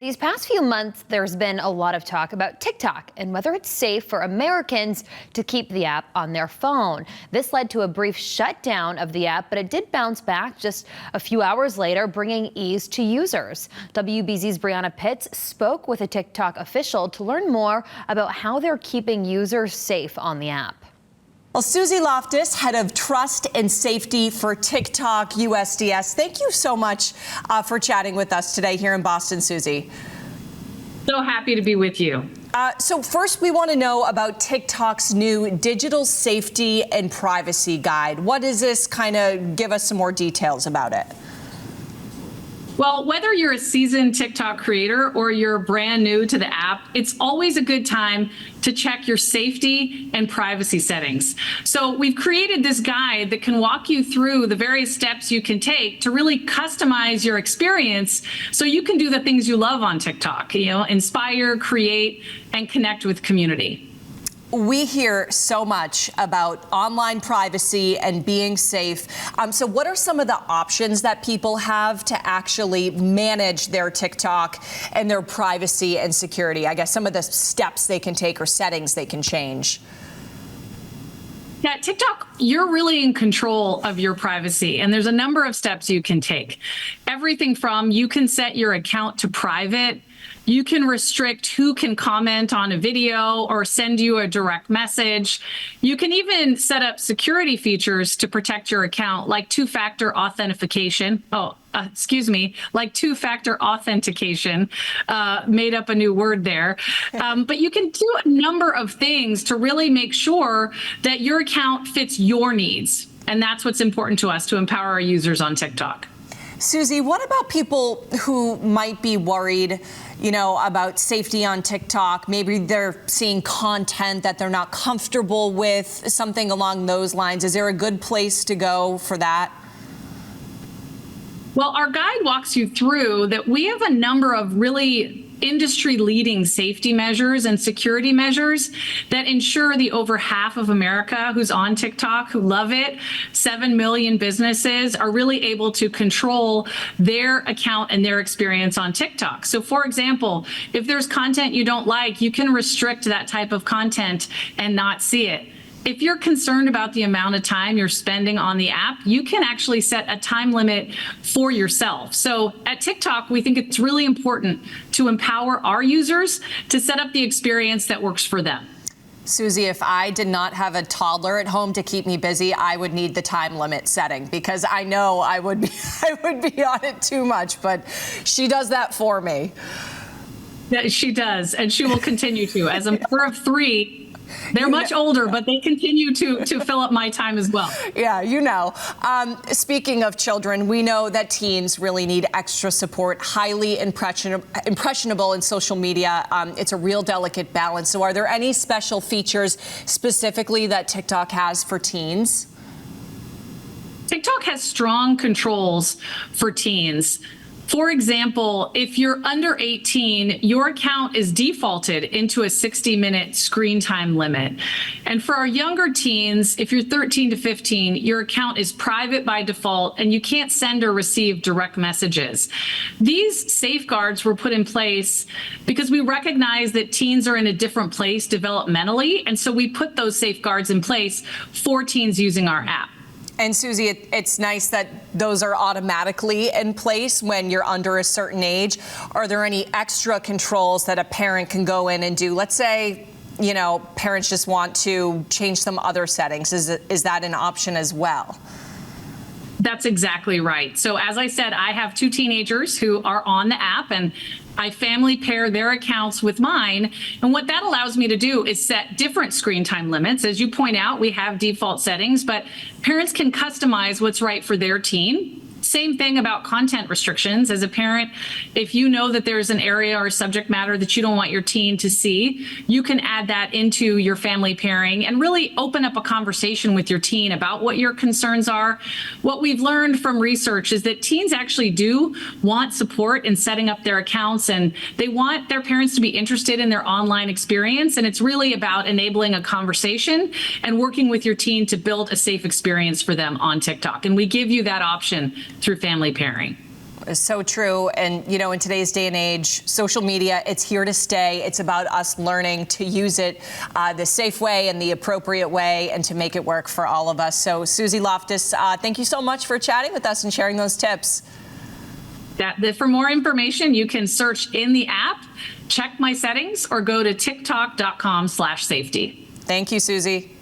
These past few months, there's been a lot of talk about TikTok and whether it's safe for Americans to keep the app on their phone. This led to a brief shutdown of the app, but it did bounce back just a few hours later, bringing ease to users. WBZ's Brianna Pitts spoke with a TikTok official to learn more about how they're keeping users safe on the app. Well, Susie Loftus, head of trust and safety for TikTok USDS. Thank you so much for chatting with us today here in Boston, Susie. So happy to be with you. So first, we want to know about TikTok's new digital safety and privacy guide. What is this? Kind of give us some more details about it. Well, whether you're a seasoned TikTok creator or you're brand new to the app, it's always a good time to check your safety and privacy settings. So we've created this guide that can walk you through the various steps you can take to really customize your experience so you can do the things you love on TikTok, inspire, create, and connect with community. We hear so much about online privacy and being safe. So what are some of the options that people have to actually manage their TikTok and their privacy and security? I guess some of the steps they can take or settings they can change. Yeah, TikTok, you're really in control of your privacy, and there's a number of steps you can take. Everything from you can set your account to private. You can restrict who can comment on a video or send you a direct message. You can even set up security features to protect your account, like two-factor authentication. Like two-factor authentication, made up a new word there. But you can do a number of things to really make sure that your account fits your needs. And that's what's important to us, to empower our users on TikTok. Susie, what about people who might be worried, about safety on TikTok? Maybe they're seeing content that they're not comfortable with, something along those lines. Is there a good place to go for that? Well, our guide walks you through that we have a number of really industry-leading safety measures and security measures that ensure the over half of America who's on TikTok, who love it, 7 million businesses, are really able to control their account and their experience on TikTok. So for example, if there's content you don't like, you can restrict that type of content and not see it. If you're concerned about the amount of time you're spending on the app, you can actually set a time limit for yourself. So at TikTok, we think it's really important to empower our users to set up the experience that works for them. Susie, if I did not have a toddler at home to keep me busy, I would need the time limit setting, because I know I would be on it too much, but she does that for me. Yeah, she does, and she will continue to. As a mother of 3, they're much older, but they continue to fill up my time as well. Yeah, Speaking of children, we know that teens really need extra support, highly impressionable in social media. It's a real delicate balance. So are there any special features specifically that TikTok has for teens? TikTok has strong controls for teens. For example, if you're under 18, your account is defaulted into a 60-minute screen time limit. And for our younger teens, if you're 13 to 15, your account is private by default and you can't send or receive direct messages. These safeguards were put in place because we recognize that teens are in a different place developmentally, and so we put those safeguards in place for teens using our app. And Susie, it's nice that those are automatically in place when you're under a certain age. Are there any extra controls that a parent can go in and do? Let's say, parents just want to change some other settings. Is that an option as well? That's exactly right. So as I said, I have 2 teenagers who are on the app, and I family pair their accounts with mine. And what that allows me to do is set different screen time limits. As you point out, we have default settings, but parents can customize what's right for their teen. Same thing about content restrictions. As a parent, if you know that there's an area or subject matter that you don't want your teen to see, you can add that into your family pairing and really open up a conversation with your teen about what your concerns are. What we've learned from research is that teens actually do want support in setting up their accounts, and they want their parents to be interested in their online experience. And it's really about enabling a conversation and working with your teen to build a safe experience for them on TikTok. And we give you that option through family pairing. So true. And, you know, in today's day and age, social media, it's here to stay. It's about us learning to use it the safe way and the appropriate way and to make it work for all of us. So, Susie Loftus, thank you so much for chatting with us and sharing those tips. For more information, you can search in the app, check my settings, or go to tiktok.com/safety. Thank you, Susie.